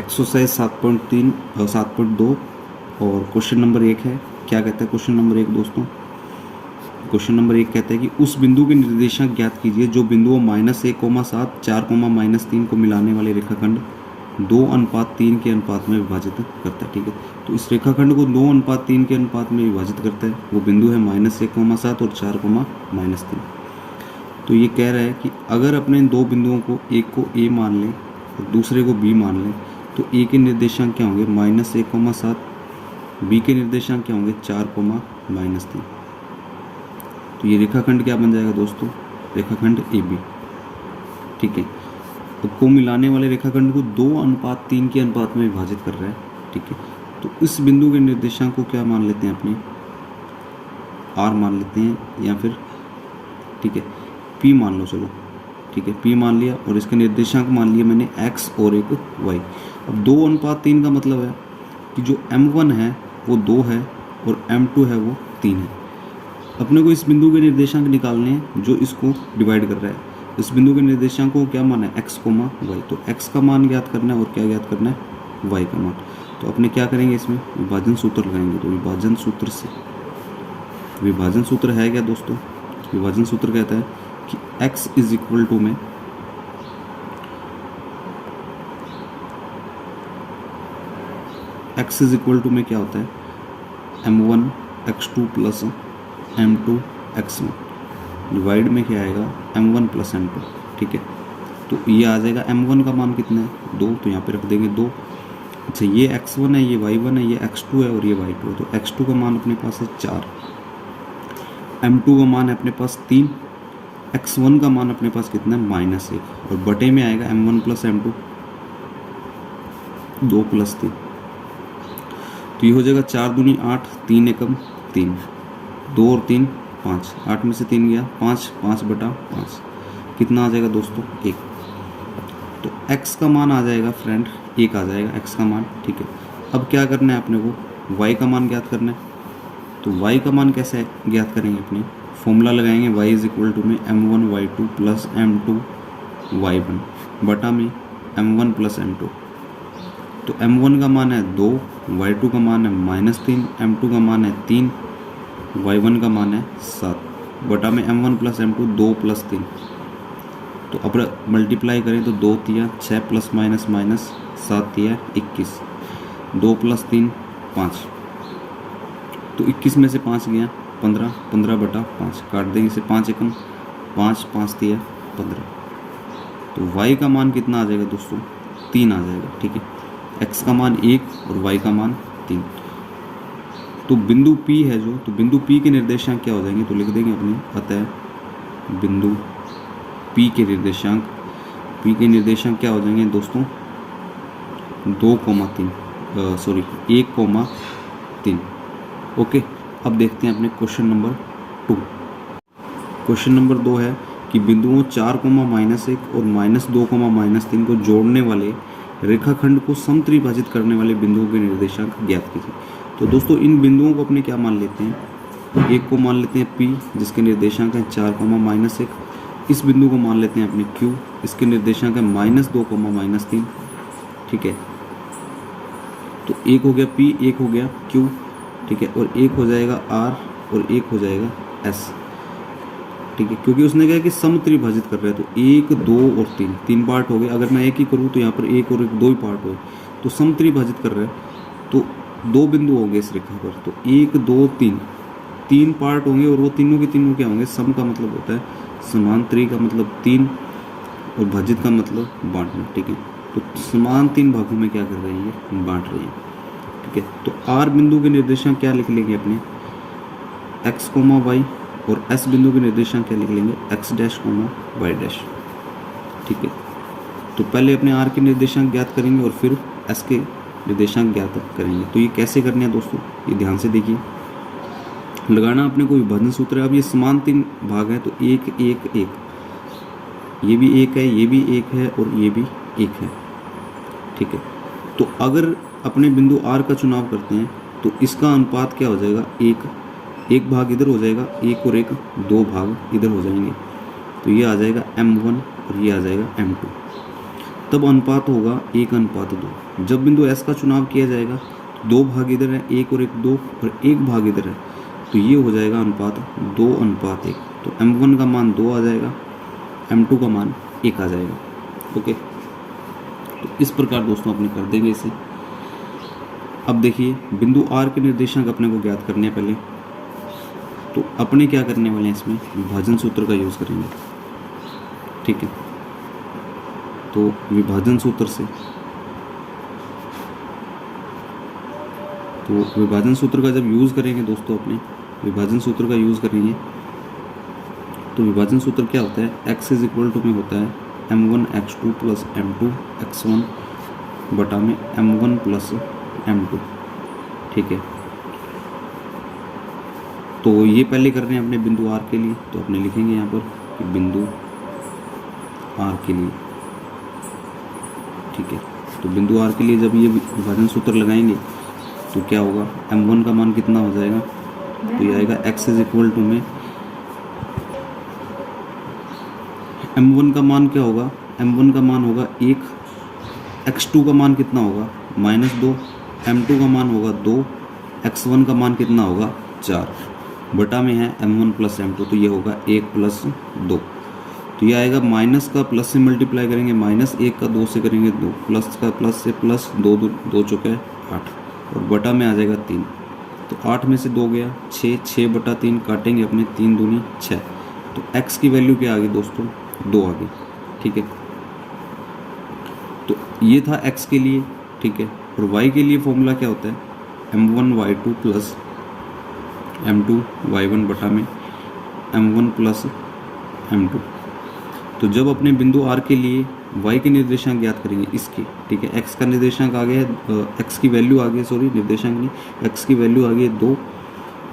Exercise 7.3 7.2 और question number 1 है। क्या कहता है क्वेश्चन नंबर 1 दोस्तों? क्वेश्चन नंबर 1 कहता है कि उस बिंदु के निर्देशांक ज्ञात कीजिए जो बिंदुओं -1,7 4, -3 को मिलाने वाले रेखाखंड 2:3 के अनुपात में विभाजित करता है। ठीक है, तो इस रेखाखंड को 2:3 के अनुपात में विभाजित करता है। वो बिंदु है -1,7 और 4, तो ये कह रहा है कि अगर अपने इन दो बिंदुओं को, एक को ए मान लें और दूसरे को बी मान लें, तो ए के निर्देशांक क्या होंगे? -1,7, बी के निर्देशांक क्या होंगे? 4, तो ये रेखाखंड क्या बन जाएगा दोस्तों? रेखाखंड ए बी। ठीक है, तो को मिलाने वाले रेखाखंड को 2:3 के अनुपात में विभाजित कर रहा है। ठीक है, तो इस बिंदु के निर्देशांक को क्या मान लेते हैं अपने? आर मान लेते हैं, या फिर ठीक है पी मान लो। चलो ठीक है, पी मान लिया और इसके निर्देशांक मान लिया मैंने एक्स और एक वाई। अब 2:3 का मतलब है कि जो m1 है वो 2 है और m2 है वो 3 है। अपने को इस बिंदु के निर्देशांक निकालने हैं जो इसको डिवाइड कर रहा है। इस बिंदु के निर्देशांक को क्या माना है? X, Y. तो एक्स का मान ज्ञात करना है और क्या ज्ञात करना है? वाई का मान। तो अपने क्या करेंगे? इसमें विभाजन सूत्र लगाएंगे। तो विभाजन सूत्र से, विभाजन सूत्र है क्या दोस्तों? विभाजन सूत्र कहता है कि x इज इक्वल टू में x इज इक्वल टू में क्या होता है? m1 x2 plus m2 x1 divide में क्या आएगा? m1 plus m2। ठीक है, तो ये आ जाएगा m1 का मान कितना है? 2, तो यहाँ पे रख देंगे 2। अच्छा, ये x1 है, ये y1 है, ये x2 है और ये y2 है। तो x2 का मान अपने पास है 4, m2 का मान है अपने पास 3, x1 का मान अपने पास कितना है? -1, और बटे में आएगा m1 प्लस m2 2 प्लस 3। तो ये हो जाएगा 4 दूनी 8, 3 एकम 3, 2 और 3 5, 8 में से 3 गया 5, 5/5 कितना आ जाएगा दोस्तों? 1। तो x का मान आ जाएगा फ्रेंड 1 आ जाएगा x का मान। ठीक है, अब क्या करना है अपने को? y का मान ज्ञात करना है। तो y का मान कैसे ज्ञात करेंगे? अपने फॉर्मूला लगाएंगे y इज इक्वल टू में m1 y2 plus m2 y1 बटा में m1 प्लस m2। तो m1 का मान है 2, y2 का मान है -3, m2 का मान है 3, y1 का मान है 7 बटा में m1 प्लस m2 2 प्लस 3। तो अब मल्टीप्लाई करें तो 2 तिया 6 प्लस माइनस माइनस 7 तिया 21, 2 प्लस 3 5। तो 21 में से 5 गया 15, 15/5 काट देंगे इसे 5 एकम 5, 5 तिया 15। तो y का मान कितना आ जाएगा दोस्तों? 3 आ जाएगा। ठीक है, x का मान 1 और y का मान 3। तो बिंदु P है जो, तो बिंदु P के निर्देशांक क्या हो जाएंगे? तो लिख देंगे अपने, अतः बिंदु P के निर्देशांक क्या हो जाएंगे दोस्तों? 1,3। ओके, अब देखते हैं अपने क्वेश्चन नंबर 2। क्वेश्चन नंबर 2 है कि बिंदुओं 4, -1 और -2, -3 को जोड़ने वाले रेखाखंड को समत्रिभाजित करने वाले बिंदुओं के निर्देशांक ज्ञात कीजिए। तो दोस्तों इन बिंदुओं को अपने क्या मान लेते हैं? एक को मान लेते हैं P जिसके निर्देशांक है 4, -1। इस बिंदु को मान लेते हैं अपने Q, इसके निर्देशांक है -2, -3। ठीक है, तो एक हो गया P, एक हो गया Q। ठीक है, और एक हो जाएगा R और एक हो जाएगा S। ठीक है, क्योंकि उसने कहा कि समत्रिभाजित कर रहा है, तो 1, 2 और 3 पार्ट हो गए। अगर मैं एक ही करूँ तो यहाँ पर 1 और 1 2 ही पार्ट हो, तो समत्रिभाजित कर रहा है तो 2 बिंदु हो गए इस रेखा पर। तो 1, 2, 3 पार्ट होंगे और वो तीनों के तीनों क्या होंगे? सम का मतलब होता है समांतरी का मतलब 3 और भाजित का मतलब बांटना। ठीक है, तो समान 3 भागों में क्या कर रहे हैं? ये बांट रहे हैं। ठीक है, तो R बिंदु के निर्देशांक क्या लिख लेंगे अपने? x, y, और S बिंदु के निर्देशांक क्या लिख लेंगे? x dash, y dash. ठीक है, तो पहले अपने R के निर्देशांक ज्ञात करेंगे और फिर S के निर्देशांक ज्ञात करेंगे। तो ये कैसे करने हैं दोस्तों? ये ध्यान से देखिए, लगाना अपने को विभाजन सूत्र है। अब ये समान 3 भाग है, तो 1, 1, 1, ये भी 1 है, ये भी 1 है और ये भी 1 है। ठीक है, तो अगर अपने बिंदु R का चुनाव करते हैं तो इसका अनुपात क्या हो जाएगा? 1 भाग इधर हो जाएगा, 1 और 1 2 भाग इधर हो जाएंगे। तो ये आ जाएगा m1 और ये आ जाएगा m2। तब अनुपात होगा 1:2। जब बिंदु S का चुनाव किया जाएगा तो 2 भाग इधर है, 1 और 1 2, और 1 भाग इधर है, तो ये हो जाएगा अनुपात 2:1। तो M1 का मान 2 आ जाएगा, M2 का मान 1 आ जाएगा। ओके, तो इस प्रकार दोस्तों अपने कर देंगे इसे। अब देखिए बिंदु R के निर्देशांक अपने को ज्ञात करने हैं पहले, तो अपने क्या करने वाले हैं, इसमें विभाजन सूत्र का यूज़ करेंगे। ठीक है, तो विभाजन सूत्र से, तो विभाजन सूत्र का जब यूज़ करेंगे दोस्तों, अपने विभाजन सूत्र का यूज़ करेंगे तो विभाजन सूत्र क्या होता है, x इज इक्वल टू में होता है m1 x2 plus m2 x1 बटा में m1 प्लस m2। ठीक है, तो ये पहले कर रहे हैं अपने बिंदु R के लिए, तो अपने लिखेंगे यहाँ पर कि बिंदु R के लिए। ठीक है, तो बिंदु R के लिए जब ये विभाजन सूत्र लगाएंगे तो क्या होगा, m1 का मान कितना हो जाएगा, तो ये आएगा x इज इक्वल टू में m1 का मान क्या होगा, m1 का मान होगा 1, x2 का मान कितना होगा -2, m2 का मान होगा 2, x1 का मान कितना होगा 4, बटा में है m1 प्लस m2, तो ये होगा 1 प्लस 2। तो ये आएगा माइनस का प्लस से मल्टीप्लाई करेंगे, -1 का 2 से करेंगे 2, प्लस का प्लस से प्लस 2 2 चौके 8, और बटा में आ जाएगा 3। तो 8 में से 2 गया 6, 6 बटा 3 काटेंगे अपने, 3 दूनी 6। तो x की वैल्यू क्या आ गई दोस्तों, 2 आ गई। ठीक है, तो ये था x के लिए। ठीक है, और y के लिए फॉर्मूला क्या होता है, m1 y2 plus m2 y1 बटा में m1 प्लस m2। तो जब अपने बिंदु R के लिए y के निर्देशांक ज्ञात करेंगे इसके, ठीक है, x का निर्देशांक आ गया, x की वैल्यू आ गई, सॉरी निर्देशांक नहीं, x की वैल्यू आ गई 2,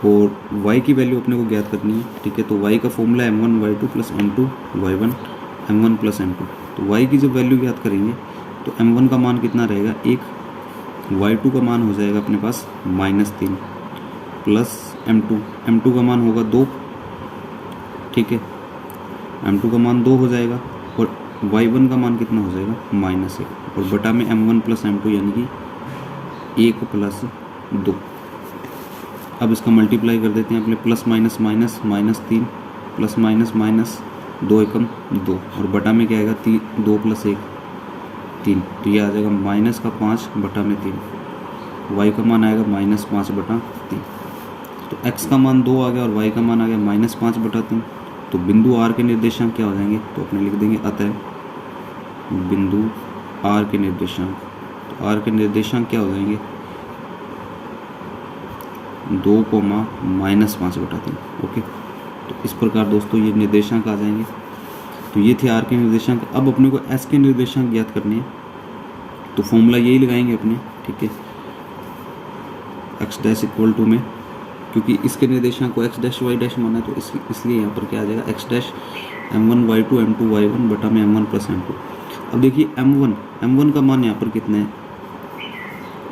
और y की वैल्यू अपने को ज्ञात करनी है। ठीक है, तो y का formula m1 y2 plus m2 y1 m1 plus m2। तो y की जब वैल्यू ज्ञात करेंगे तो m1 का मान कितना रहेगा 1, y2 का मान हो जाएगा अपने पास -3 प्लस m2 का मान होगा 2। ठीक है, m2 का मान 2 हो जाएगा, और y1 का मान कितना हो जाएगा -1, और बटा में m1 प्लस m2 यानी कि 1 प्लस 2। अब इसका मल्टीप्लाई कर देते हैं अपने, plus minus minus -3 plus minus minus 2 एकम 2, और बटा में क्या आएगा 2 प्लस 1 3, तो ये आ जाएगा -5 बटा में 3, y का मान आएगा -5 बटा 3। तो x का मान 2 आ गया और y का मान आ गया -5 बटा 3। तो बिंदु R के निर्देशांक क्या हो जाएंगे, तो अपने लिख देंगे अतः बिंदु R के निर्देशांक, तो R के निर्देशांक क्या हो जाएंगे 2, -5 बटा 3। ओके, तो इस प्रकार दोस्तों ये निर्देशांक आ जाएंगे। तो ये थे R के निर्देशांक। अब अपने को S के निर्देशांक ज्ञात करने हैं, तो फॉर्मूला यही लगाएंगे अपने। ठीक है, x डैश इक्वल टू में, क्योंकि इसके निर्देशांक को x डैश y डैश माना है, तो इसलिए यहाँ पर क्या आ जाएगा x dash m1 y2 m2 y1 बटा में m1 प्लस m2। अब देखिए m1 का मान यहाँ पर कितना है,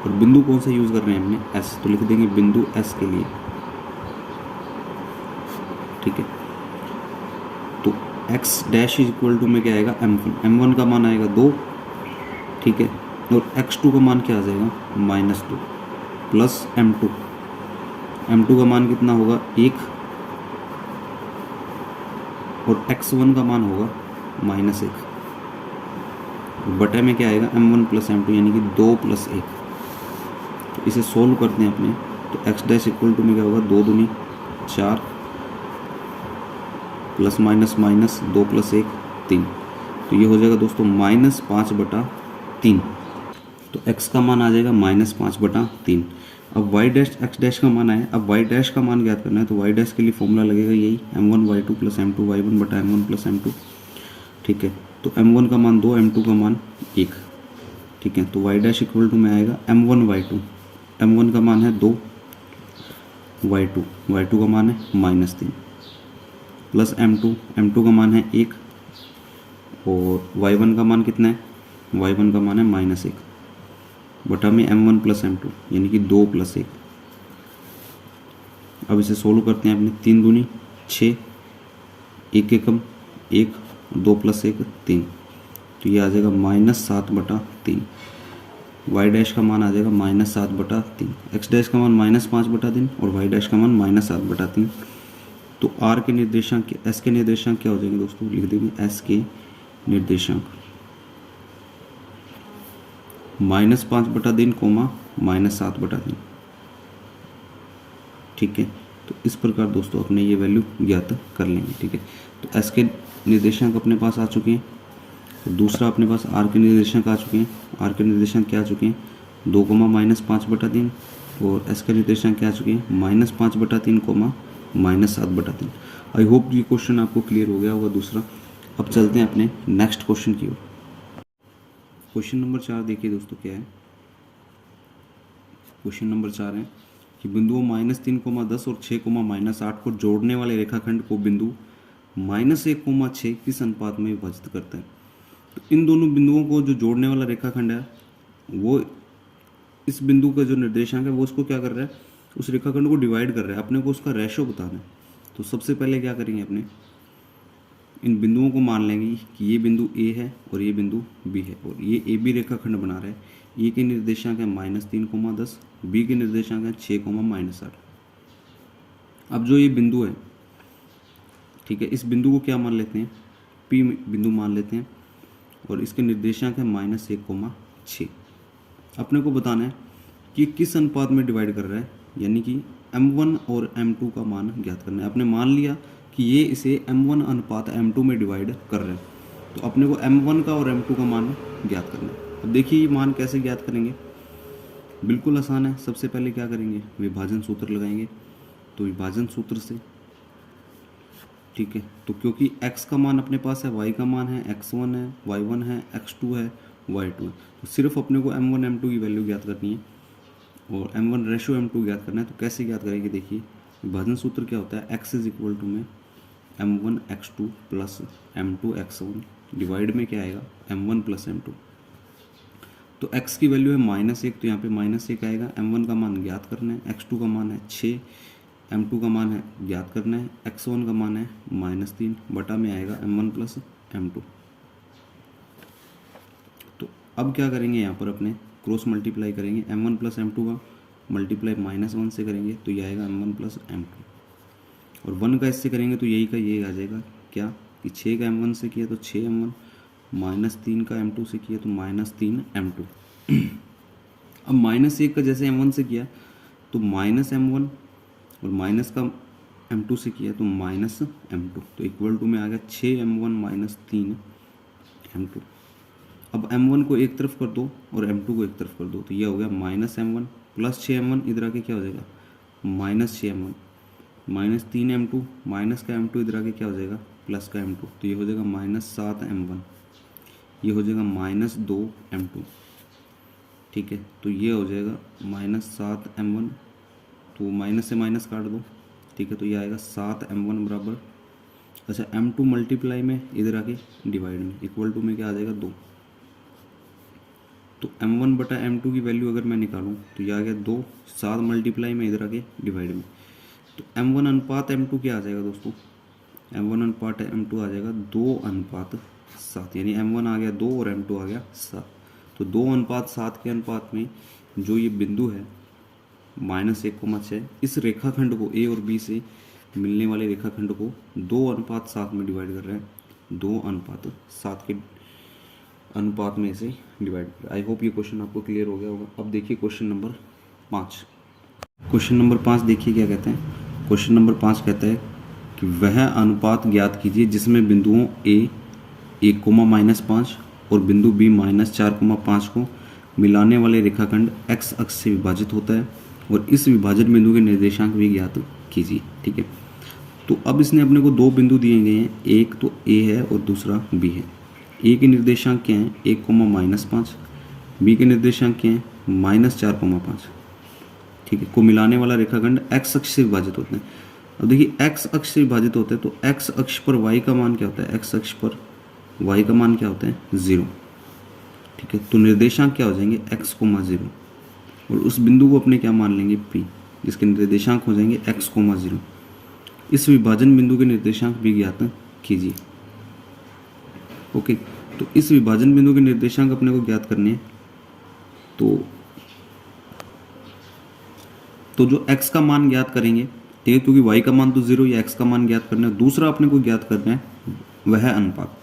और बिंदु कौन सा यूज़ कर रहे हैं हमने, S, तो लिख देंगे बिंदु S के लिए। ठीक है, तो x dash is equal to में क्या आएगा m1 का मान आएगा 2। ठीक है, और x2 का मान क्या आ जाएगा -2 प्लस m2 का मान कितना होगा 1, और x1 का मान होगा -1, बटे में क्या आएगा m1 प्लस m2 यानी कि 2 प्लस 1। तो इसे सोल्व करते हैं अपने, तो x डैश इक्वल टू में क्या होगा 2 दूनी 4 प्लस माइनस माइनस 2 प्लस 1 3, तो ये हो जाएगा दोस्तों -5 बटा 3। तो x का मान आ जाएगा -5 बटा 3। अब y डैश x डैश का मान आया, अब y डैश का मान ज्ञात करना है, तो y डैश के लिए फॉर्मूला लगेगा यही m1 y2 plus m2 y1 बटा m1 प्लस m2। ठीक है, तो m1 का मान 2, m2 का मान 1। ठीक है, तो y डैश इक्वल टू में आएगा m1 y2, m1 का मान है 2, y2 का मान है -3 प्लस m2 का मान है 1, और y1 का मान कितना है, y1 का मान है -1 बटा में m1 प्लस m2 यानी कि 2 प्लस 1। अब इसे सोल्व करते हैं अपने, 3 दूनी 6, 1 एकम 1, 2 प्लस 1 3, तो ये आ जाएगा -7/3। वाई डैश का मान आ जाएगा -7/3, एक्स डैश का मान -5/3 और वाई डैश का मान -7/3। तो आर के निर्देशांक, एस के निर्देशांक क्या हो जाएंगे दोस्तों, लिख देंगे एस के निर्देशांक -5/3, -7/3। ठीक है, तो इस प्रकार दोस्तों अपने ये वैल्यू ज्ञात कर लेंगे। ठीक है, तो एस के निर्देशांक अपने पास आ चुके हैं। तो दूसरा अपने पास आर के निर्देशांक आ चुके हैं। आर के निर्देशांक क्या आ चुके हैं, 2, -5/3 और एस के निर्देशांक क्या आ चुके हैं, -5/3, -7/3। आई होप ये क्वेश्चन आपको क्लियर हो गया होगा दूसरा। अब चलते हैं अपने नेक्स्ट क्वेश्चन की ओर। क्वेश्चन नंबर 4 देखिए दोस्तों क्या है। क्वेश्चन नंबर 4 है कि बिंदुओं -3, 10 और 6, -8 को जोड़ने वाले रेखाखंड को बिंदु -1, 6 किस अनुपात में विभाजित करता है। तो इन दोनों बिंदुओं को जो जोड़ने वाला रेखाखंड है वो इस बिंदु का जो निर्देशांक है वो उसको क्या कर रहा है, उस रेखाखंड को डिवाइड कर रहा है। अपने को उसका रेशो बताना है। तो सबसे पहले क्या करेंगे, अपने इन बिंदुओं को मान लेंगे कि ये बिंदु ए है और ये बिंदु बी है और ये ए बी रेखाखंड बना रहा है। ए के निर्देशांक है -3, 10, बी के निर्देशांक है 6, -8। अब जो ये बिंदु है, ठीक है, इस बिंदु को क्या मान लेते हैं, पी बिंदु मान लेते हैं और इसके निर्देशांक है -1, 6। अपने को बताना है कि किस अनुपात में डिवाइड कर रहा है, यानी कि m1 और m2 का मान ज्ञात करना है। आपने मान लिया कि ये इसे m1 अनुपात m2 में डिवाइड कर रहे हैं, तो अपने को m1 का और m2 का मान ज्ञात करना है। अब देखिए ये मान कैसे ज्ञात करेंगे, बिल्कुल आसान है। सबसे पहले क्या करेंगे, विभाजन सूत्र लगाएंगे। तो विभाजन सूत्र से, ठीक है, तो क्योंकि x का मान अपने पास है, y का मान है, x1 है, y1 है, x2 है, y2 है, तो सिर्फ अपने को m1 m2 की वैल्यू ज्ञात करनी है और m1 रेशो m2 ज्ञात करना है। तो कैसे ज्ञात करेंगे, देखिए विभाजन सूत्र क्या होता है, x = में m1 x2 plus m2 x1 divide में क्या आएगा, m1 प्लस m2। तो x की वैल्यू है -1, तो यहाँ पे -1 आएगा। m1 का मान ज्ञात करना है, x2 का मान है 6, m2 का मान है ज्ञात करना है, x1 का मान है -3 बटा में आएगा m1 प्लस m2। तो अब क्या करेंगे, यहाँ पर अपने क्रॉस मल्टीप्लाई करेंगे। m1 प्लस m2 का मल्टीप्लाई -1 से करेंगे तो ये आएगा m1 प्लस m2 और 1 का इससे करेंगे तो यही का ये आ जाएगा क्या, कि 6 का m1 से किया तो 6m1, -3 का m2 से किया तो -3m2। अब -1 का जैसे m1 से किया तो -m1 और माइनस का m2 से किया तो -m2, तो इक्वल टू में आ गया 6m1 -3m2। अब m1 को एक तरफ कर दो और m2 को एक तरफ कर दो तो यह हो गया -m1 प्लस 6m1, इधर आके क्या हो जाएगा, -6m1, -3m2 माइनस का m2 इधर आके क्या हो जाएगा, प्लस का m2, तो ये हो जाएगा -7m1, ये हो जाएगा -2m2। ठीक है, तो ये हो जाएगा -7m1, तो माइनस से माइनस काट दो। ठीक है, तो ये आएगा 7m1 बराबर, अच्छा m2 मल्टीप्लाई में इधर आके डिवाइड में इक्वल टू में क्या आ जाएगा 2। तो m1 बटा m2 की वैल्यू अगर मैं निकालूं तो ये आ गया 2, 7 मल्टीप्लाई में इधर आके डिवाइड में, तो m1 अनुपात m2 क्या आ जाएगा दोस्तों, m1 अनुपात m2 आ जाएगा 2:7, यानी m1 आ गया 2 और m2 आ गया 7। तो 2:7 के अनुपात में जो ये बिंदु है -1,6, इस रेखाखंड को ए और बी से मिलने वाले रेखाखंड को 2:7 में डिवाइड कर रहे हैं, 2:7 के अनुपात में इसे डिवाइड कर। आई होप ये क्वेश्चन आपको क्लियर हो गया होगा। अब देखिए क्वेश्चन नंबर 5। क्वेश्चन नंबर 5 देखिए क्या कहते हैं। क्वेश्चन नंबर 5 कहता है कि वह अनुपात ज्ञात कीजिए जिसमें बिंदुओं ए 1,-5 और बिंदु बी -4,5 को मिलाने वाले रेखाखंड x अक्ष से विभाजित होता है और इस विभाजन बिंदु के निर्देशांक भी ज्ञात कीजिए। ठीक है, तो अब इसने अपने को दो बिंदु दिए गए हैं, एक तो a है और दूसरा b है। a के निर्देशांक क्या हैं, 1,-5, b के निर्देशांक क्या हैं, -4,5। ठीक है, को मिलाने वाला रेखाखंड x अक्ष से विभाजित होते हैं। अब देखिए x अक्ष से विभाजित होते हैं तो x अक्ष पर y का मान क्या होता है, x अक्ष पर y का मान क्या होता है, 0। ठीक है, तो निर्देशांक क्या हो जाएंगे, x, 0 और उस बिंदु को अपने क्या मान लेंगे, P, जिसके निर्देशांक हो जाएंगे x, 0। इस विभाजन बिंदु के निर्देशांक भी ज्ञात कीजिए। ओके, तो इस विभाजन बिंदु के निर्देशांक अपने को ज्ञात करने हैं। तो जो x का मान ज्ञात करेंगे, ठीक है, क्योंकि y का मान तो 0 या x का मान ज्ञात करना है। दूसरा अपने को ज्ञात करना है वह है अनुपात।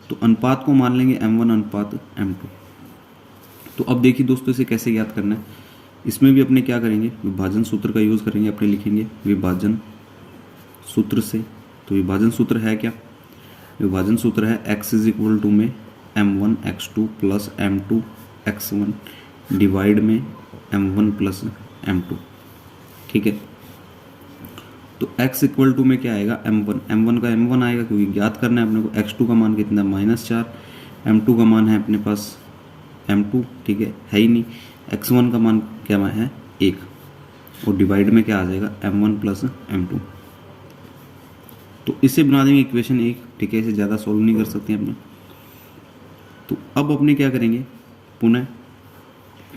तो अनुपात को मान लेंगे m1 अनुपात m2। तो अब देखिए दोस्तों इसे कैसे ज्ञात करना है। इसमें भी अपने क्या करेंगे, विभाजन सूत्र का यूज़ करेंगे। अपने लिखेंगे विभाजन सूत्र से। तो विभाजन सूत्र है क्या, विभाजन सूत्र है x इज इक्वल टू में m1 x2 plus m2 x1 divide में m1 प्लस m2, ठीक है। तो x इक्वल टू में क्या आएगा, m1 का m1 आएगा क्योंकि ज्ञात करना है अपने को। x2 का मान कितना है -4, m2 का मान है अपने पास m2, ठीक है ही नहीं। x1 का मान क्या है 1, और डिवाइड में क्या आ जाएगा m1 प्लस m2। तो इसे बना देंगे इक्वेशन 1, ठीक है। इसे ज़्यादा सॉल्व नहीं कर सकते अपने। तो अब अपने क्या करेंगे, पुनः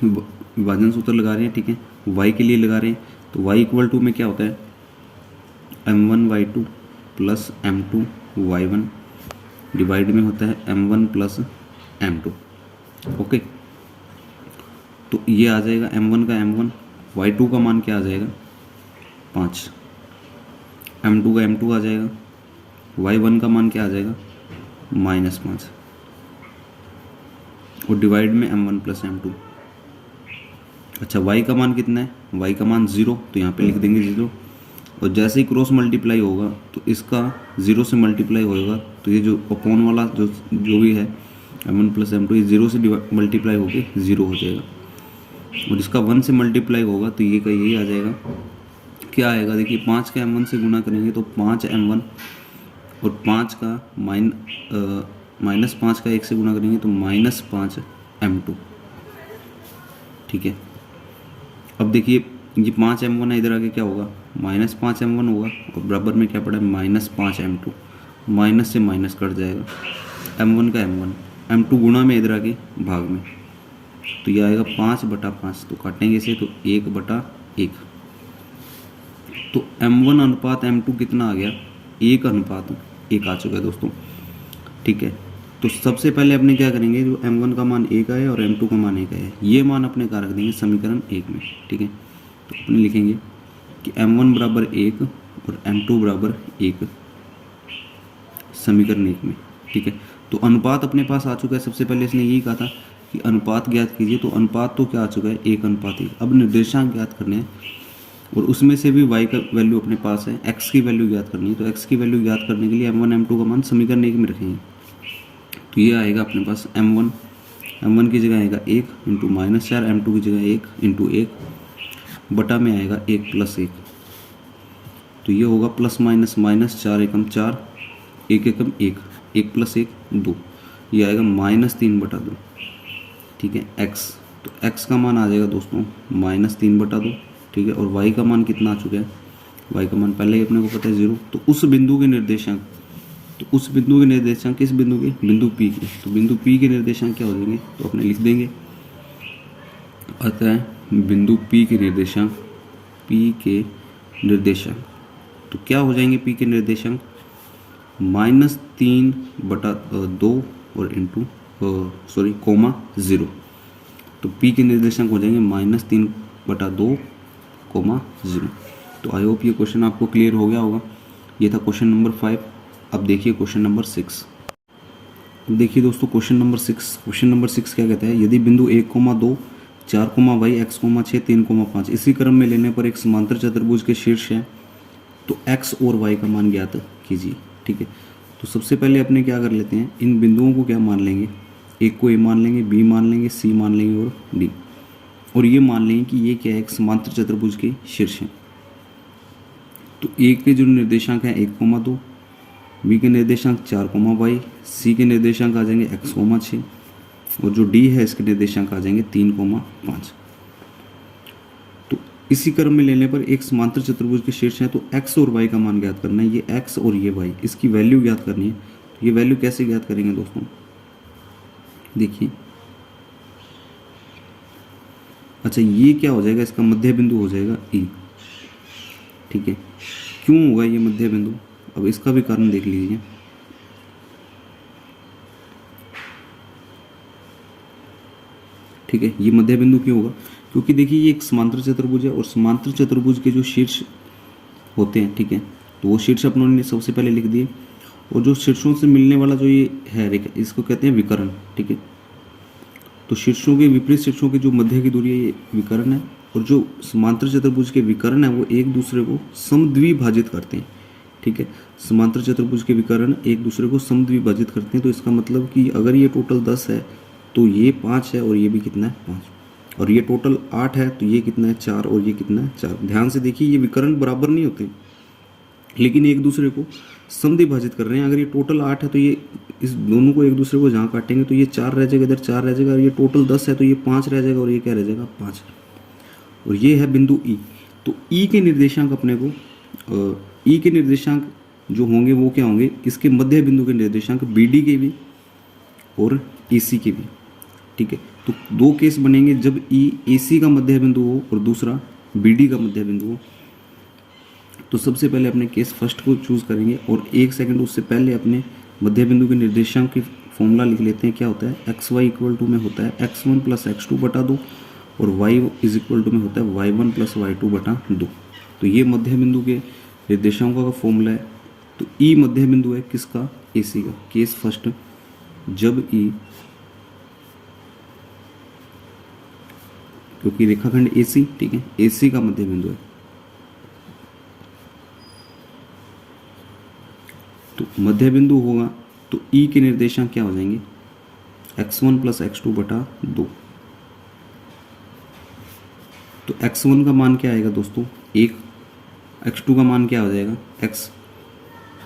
विभाजन सूत्र लगा रहे हैं, ठीक है। y के लिए लगा रहे हैं। तो y इक्वल टू में क्या होता है m1 y2 plus m2 y1 divide में होता है m1 प्लस m2, ओके। तो ये आ जाएगा m1 का m1, y2 का मान क्या आ जाएगा 5, m2 का m2 आ जाएगा, y1 का मान क्या आ जाएगा -5, और डिवाइड में m1 प्लस m2। अच्छा y का मान कितना है, y का मान 0, तो यहाँ पे लिख देंगे 0। और जैसे ही क्रॉस मल्टीप्लाई होगा तो इसका 0 से मल्टीप्लाई होगा, तो ये जो अपॉन वाला जो भी है m1 प्लस m2 ये 0 से मल्टीप्लाई होके 0 हो जाएगा। और इसका 1 से मल्टीप्लाई होगा तो ये का यही आ जाएगा। क्या आएगा देखिए, 5 का m1 से गुना करेंगे तो 5m1, और 5 का -5 का 1 से गुना करेंगे तो -5m2, ठीक है। अब देखिए ये 5m1 है, इधर आके क्या होगा -5m1 होगा, और बराबर में क्या पड़ा है -5m2, माइनस से माइनस कट जाएगा, m1 का m2 गुणा में इधर आके भाग में, तो ये आएगा 5/5। तो काटेंगे इसे तो 1/1। तो m1 अनुपात m2 कितना आ गया, 1/1 आ चुका है दोस्तों, ठीक है। तो सबसे पहले अपने क्या करेंगे, जो m1 का मान 1 है और m2 का मान 1 है, ये मान अपने का रख देंगे समीकरण 1 में, ठीक है। तो अपने लिखेंगे कि m1 बराबर 1 और m2 बराबर 1 समीकरण 1 में, ठीक है। तो अनुपात अपने पास आ चुका है। सबसे पहले इसने यही कहा था कि अनुपात ज्ञात कीजिए, तो अनुपात तो क्या आ चुका है 1:1। अब निर्देशांक ज्ञात करने हैं, और उसमें से भी y का वैल्यू अपने पास है, x की वैल्यू ज्ञात करनी है। तो x की वैल्यू ज्ञात करने के लिए m1 m2 का मान समीकरण 1 में रखेंगे। तो ये आएगा अपने पास m1 की जगह आएगा 1 इंटू -4, m2 की जगह 1 इंटू 1 बटा में आएगा 1 + 1। तो ये होगा प्लस माइनस -4 एकम 4, 1 एकम 1, 1 + 1 2, ये आएगा -3/2, ठीक है x। तो x का मान आ जाएगा दोस्तों -3/2, ठीक है। और y का मान कितना आ चुका है, y का मान पहले ही अपने को पता है 0। तो उस बिंदु के निर्देशांक, किस बिंदु के, बिंदु P के। तो बिंदु P के निर्देशांक क्या हो जाएंगे, तो अपने लिख देंगे, अतः बिंदु P के निर्देशांक, तो क्या हो जाएंगे P के निर्देशांक -3/2 और इंटू कोमा 0। तो P के निर्देशांक हो जाएंगे -3/2, 0। तो आई होप ये क्वेश्चन आपको क्लियर हो गया होगा। ये था क्वेश्चन नंबर 5। अब देखिए क्वेश्चन नंबर 6। देखिए दोस्तों क्वेश्चन नंबर 6 क्या कहता है, यदि बिंदु 1,2 4, x, 6, 3, 5 इसी क्रम में लेने पर एक समांतर चतुर्भुज के शीर्ष है, तो x और y का मान ज्ञात कीजिए, ठीक है। तो सबसे पहले अपने क्या कर लेते हैं, इन बिंदुओं को क्या मान लेंगे, एक को a मान लेंगे, b मान लेंगे, c मान लेंगे और d, और ये मान लेंगे कि ये क्या है, एक समांतर चतुर्भुज के शीर्ष है। तो a के जो निर्देशांक हैं 1,2, b के निर्देशांक 4, c के निर्देशांक आ जाएंगे x, 6, और जो d है इसके निर्देशांक आ जाएंगे 3, 5। तो इसी क्रम में लेने पर एक समांतर चतुर्भुज के शीर्ष है, तो x और y का मान ज्ञात करना है। ये x और ये y, इसकी वैल्यू ज्ञात करनी है। तो ये वैल्यू कैसे ज्ञात करेंगे दोस्तों, देखिए। अच्छा ये क्या हो जाएगा, इसका मध्य बिंदु हो जाएगा E, ठीक है। क्यों होगा ये मध्य बिंदु, अब इसका भी कारण देख लीजिए। ठीक है। ये मध्य बिंदु क्यों होगा, क्योंकि देखिए ये एक समांतर चतुर्भुज है और समांतर चतुर्भुज के जो शीर्ष होते हैं, ठीक है, तो वो शीर्ष अपनों ने सबसे पहले लिख दिए, और जो शीर्षों से मिलने वाला जो ये है रेखा, इसको कहते हैं विकर्ण, ठीक है। तो शीर्षों के विपरीत शीर्षों की जो मध्य की दूरी है ये विकर्ण है, और जो समांतर चतुर्भुज के विकर्ण है वो एक दूसरे को समद्विभाजित करते हैं, ठीक है। समांतर चतुर्भुज के विकर्ण एक दूसरे को समद्विभाजित करते हैं। तो इसका मतलब कि अगर ये टोटल 10 है तो ये 5 है, और ये भी कितना है 5, और ये टोटल 8 है तो ये कितना है 4, और ये कितना है 4। ध्यान से देखिए ये विकर्ण बराबर नहीं होते, लेकिन एक दूसरे को समद्विभाजित कर रहे हैं। अगर ये टोटल 8 है तो ये इस दोनों को एक दूसरे को जहाँ काटेंगे तो ये 4 रह जाएगा, इधर 4 रह जाएगा, और ये टोटल 10 है तो ये 5 रह जाएगा, और ये क्या रह जाएगा 5। और ये है बिंदु ई। तो ई के निर्देशांक अपने को ई के निर्देशांक जो होंगे वो क्या होंगे, इसके मध्य बिंदु के निर्देशांक बी डी के भी और ए सी के भी, ठीक है। तो दो केस बनेंगे जब ई ए सी का मध्य बिंदु हो और दूसरा बी डी का मध्य बिंदु हो। तो सबसे पहले अपने केस फर्स्ट को चूज करेंगे, और एक सेकंड उससे पहले अपने मध्य बिंदु के निर्देशांक की फॉर्मूला लिख लेते हैं। क्या होता है, एक्स वाई इक्वल टू में होता है x1 प्लस x2 बटा 2, और y इज इक्वल टू में होता है y1 प्लस y2 बटा 2। तो ये मध्य बिंदु के निर्देशांकों का फॉर्मूला है। तो ई मध्य बिंदु है किसका, ए सी का। केस फर्स्ट, जब ई, क्योंकि रेखाखंड ए सी, ठीक है, ए सी का मध्य बिंदु है, तो मध्य बिंदु होगा तो ई के निर्देशांक क्या हो जाएंगे, x1 प्लस x2 बटा 2। तो x1 का मान क्या आएगा दोस्तों 1, x2 का मान क्या हो जाएगा x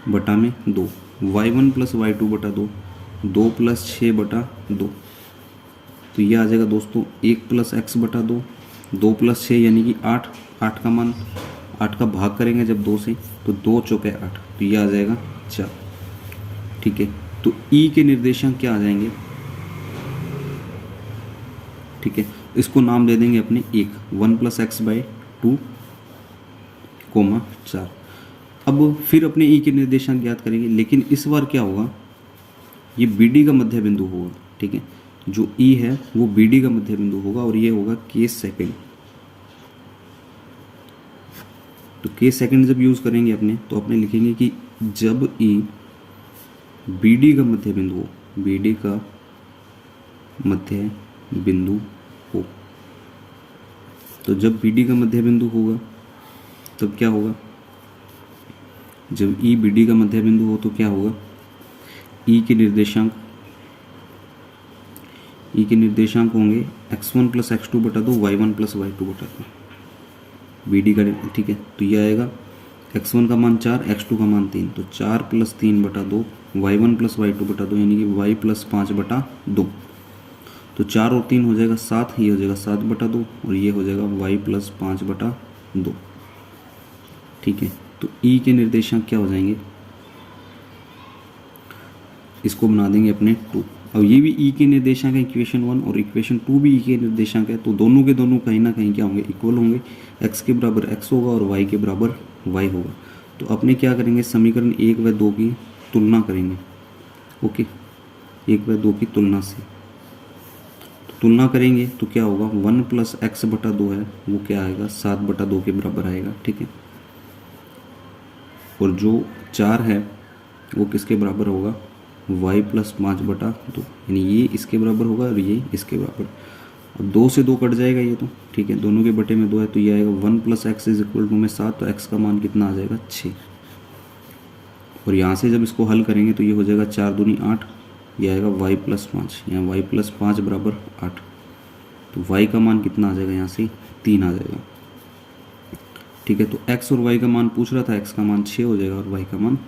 बटा में 2, y1 प्लस y2 बटा 2, 2 प्लस 6 बटा 2। तो ये आ जाएगा दोस्तों 1 प्लस x बटा 2, 2 प्लस 6 यानी कि 8, 8 का मान 8 का भाग करेंगे जब 2 से तो 2 चौके 8, तो ये आ जाएगा 4, ठीक है। तो ई के निर्देशांक क्या आ जाएंगे, ठीक है, इसको नाम दे देंगे अपने 1 प्लस एक्स बाई 2 कोमा 4। अब फिर अपने ई के निर्देशांक ज्ञात करेंगे, लेकिन इस बार क्या होगा, ये बी डी का मध्य बिंदु होगा, ठीक है। जो ई है वो बी डी का मध्य बिंदु होगा, और ये होगा केस सेकंड। तो केस सेकंड जब यूज करेंगे अपने, तो अपने लिखेंगे कि जब ई बी डी का मध्य बिंदु हो, बी डी का मध्य बिंदु हो, तो जब बी डी का मध्य बिंदु होगा तब क्या होगा, जब ई बी डी का मध्य बिंदु हो तो क्या होगा, ई के निर्देशांक होंगे x1 प्लस x2 बटा 2, y1 प्लस y2 बटा 2, बी डी का, ठीक है। तो ये आएगा x1 का मान 4, x2 का मान 3, तो 4 प्लस 3 बटा 2, y1 प्लस y2 बटा 2 यानी कि y प्लस 5 बटा 2। तो 4 और 3 हो जाएगा 7, ये हो जाएगा 7 बटा 2, और ये हो जाएगा y प्लस 5 बटा 2, ठीक है। तो ई के निर्देशांक क्या हो जाएंगे, इसको बना देंगे अपने 2। अब ये भी ई के निर्देशांक है इक्वेशन 1, और इक्वेशन 2 भी ई के निर्देशांक है, तो दोनों के दोनों कहीं ना कहीं क्या होंगे, इक्वल होंगे। x के बराबर x होगा और y के बराबर y होगा। तो अपने क्या करेंगे, समीकरण 1 व 2 की तुलना करेंगे, ओके, 1 व 2 की तुलना से तो तुलना करेंगे तो क्या होगा, 1 प्लस एक्स बटा 2 है वो क्या आएगा 7 बटा 2 के बराबर आएगा, ठीक है। और जो 4 है वो किसके बराबर होगा, y प्लस 5 बटा 2, यानी ये इसके बराबर होगा और ये इसके बराबर। अब 2 से 2 कट जाएगा ये तो, ठीक है, दोनों के बटे में 2 है, तो ये आएगा 1 plus X is equal to में 7, तो x का मान कितना आ जाएगा 6। और यहाँ से जब इसको हल करेंगे तो ये हो जाएगा 4 दूनी 8, ये आएगा y प्लस 5, यहाँ y प्लस 5 बराबर 8, तो y का मान कितना आ जाएगा, यहाँ से 3 आ जाएगा, ठीक है। तो x और y का मान पूछ रहा था, x का मान 6 हो जाएगा और y का मान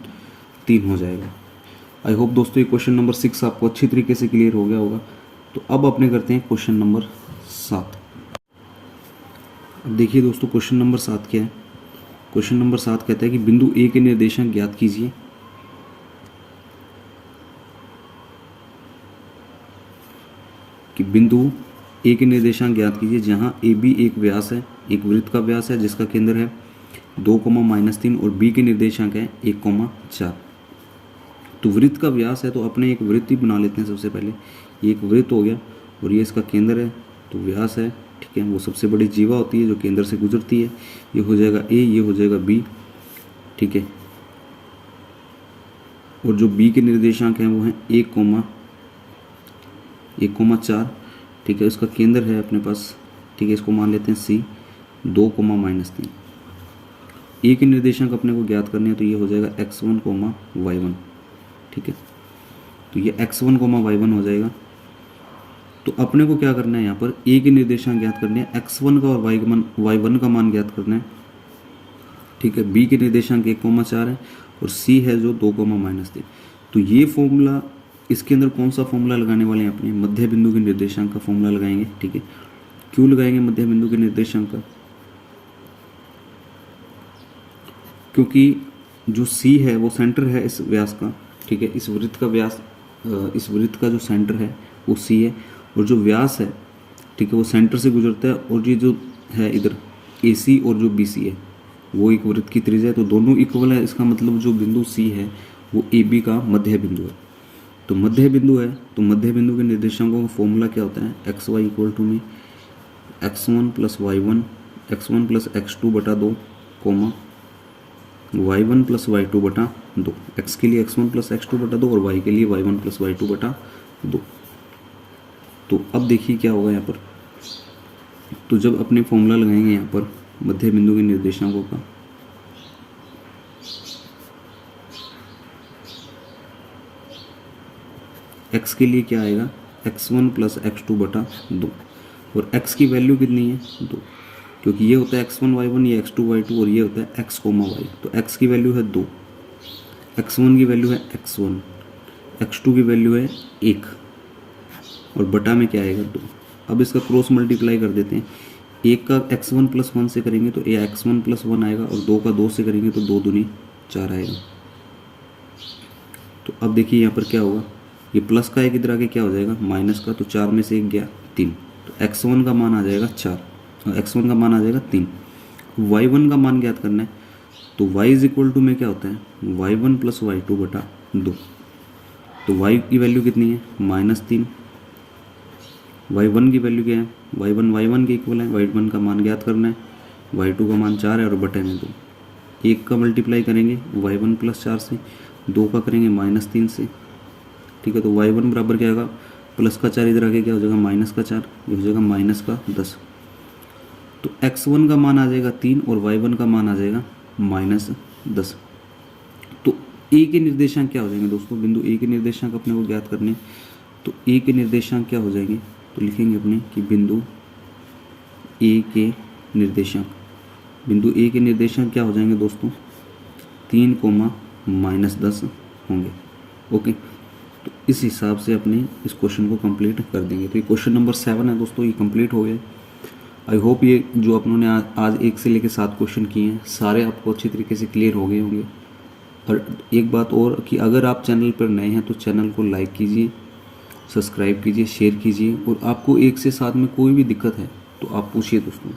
3 हो जाएगा। आई होप दोस्तों ये क्वेश्चन नंबर 6 आपको अच्छी तरीके से क्लियर हो गया होगा। तो अब अपने करते हैं क्वेश्चन नंबर 7। अब देखिए दोस्तों क्वेश्चन नंबर 7 क्या है। क्वेश्चन नंबर 7 कहता है कि बिंदु ए के निर्देशांक ज्ञात कीजिए। कि बिंदु ए के निर्देशांक ज्ञात कीजिए जहां ए बी एक व्यास है, एक वृत्त का व्यास है जिसका केंद्र है 2,-3 और बी के निर्देशांक है 1,4। तो वृत्त का व्यास है तो अपने एक वृत्त ही बना लेते हैं। सबसे पहले ये एक वृत्त हो गया और ये इसका केंद्र है, तो व्यास है, ठीक है, वो सबसे बड़ी जीवा होती है जो केंद्र से गुजरती है। ये हो जाएगा ए, ये हो जाएगा बी, ठीक है। और जो बी के निर्देशांक हैं वो हैं 1,4, ठीक है। इसका केंद्र है अपने पास, ठीक है, इसको मान लेते हैं सी, 2,-3। ए के निर्देशांक अपने को ज्ञात करने हैं, तो ये हो जाएगा x1, y1, ठीक है। तो ये x1, y1 हो जाएगा। तो अपने को क्या करना है, यहाँ पर ए के निर्देशांक ज्ञात करने हैं, x1 का और y1 का मान ज्ञात करना है, ठीक है। बी के निर्देशांक 1,4 है और सी है जो 2,-3। तो ये फॉर्मूला, इसके अंदर कौन सा फॉर्मूला लगाने वाले हैं अपने, मध्य बिंदु के निर्देशांक का फॉर्मूला लगाएंगे, ठीक है। क्यों लगाएंगे मध्य बिंदु के निर्देशांक का, क्योंकि जो सी है वो सेंटर है इस व्यास का, ठीक है। इस वृत्त का व्यास, इस वृत्त का जो सेंटर है वो सी है, और जो व्यास है, ठीक है, वो सेंटर से गुजरता है। और ये जो है इधर ए सी और जो बी सी है वो एक वृत्त की त्रिज्या है, तो दोनों इक्वल है। इसका मतलब जो बिंदु सी है वो ए बी का मध्य बिंदु है। तो मध्य बिंदु है, तो मध्य बिंदु के निर्देशांकों का फॉर्मूला क्या होता है, एक्स वाई इक्वल टू में x1 + y1, x1 + x2 बटा 2, y1 + y2 बटा 2। x के लिए x1 + x2 बटा 2 और y के लिए y1 + y2 बटा 2। तो अब देखिए क्या होगा यहाँ पर। तो जब अपने फॉर्मूला लगाएंगे यहाँ पर मध्य बिंदु के निर्देशांकों का, x के लिए क्या आएगा, x1 + x2 बटा 2, और x की वैल्यू कितनी है, 2, क्योंकि ये होता है x1 y1, ये x2 y2 और ये होता है x, y। तो x की वैल्यू है 2, x1 की वैल्यू है x1, x2 की वैल्यू है 1 और बटा में क्या आएगा, 2। अब इसका क्रॉस मल्टीप्लाई कर देते हैं। 1 का x1 + 1 से करेंगे तो ये x1 + 1 आएगा, और 2 का 2 से करेंगे तो 2 दूनी 4 आएगा। तो अब देखिए यहाँ पर क्या होगा, ये प्लस का एक इधर आके क्या हो जाएगा, माइनस का, तो 4 में से 1 गया 3, तो x1 का मान आ जाएगा 4 और x1 का मान आ जाएगा 3। y1 का मान ज्ञात करना है, तो y = में क्या होता है, y1 + y2 बटा 2। तो y की वैल्यू कितनी है, -3, y1 की वैल्यू क्या है, y1 के इक्वल है, y1 का मान ज्ञात करना है, y2 का मान 4 है और बटे में 2। 1 का मल्टीप्लाई करेंगे y1 + 4 से, 2 का करेंगे -3 से, ठीक है। तो y1 बराबर क्या होगा, प्लस का 4 इधर आके क्या हो जाएगा, -4, ये हो जाएगा -10। तो x1 का मान आ जाएगा 3 और y1 का मान आ जाएगा -10। तो a के निर्देशांक क्या हो जाएंगे दोस्तों, बिंदु a के निर्देशांक अपने को ज्ञात करने, तो a के निर्देशांक क्या हो जाएंगे, तो लिखेंगे अपने कि बिंदु a के निर्देशांक, बिंदु a के निर्देशांक क्या हो जाएंगे दोस्तों, 3, -10 होंगे। ओके, तो इस हिसाब से अपने इस क्वेश्चन को कंप्लीट कर देंगे। तो ये क्वेश्चन नंबर 7 है दोस्तों, ये कंप्लीट हो गया। आई होप ये जो अपनों आज 1 से लेकर 7 क्वेश्चन किए हैं सारे आपको अच्छी तरीके से क्लियर हो गए होंगे। और एक बात और कि अगर आप चैनल पर नए हैं तो चैनल को लाइक कीजिए, सब्सक्राइब कीजिए, शेयर कीजिए, और आपको 1 से 7 में कोई भी दिक्कत है तो आप पूछिए दोस्तों।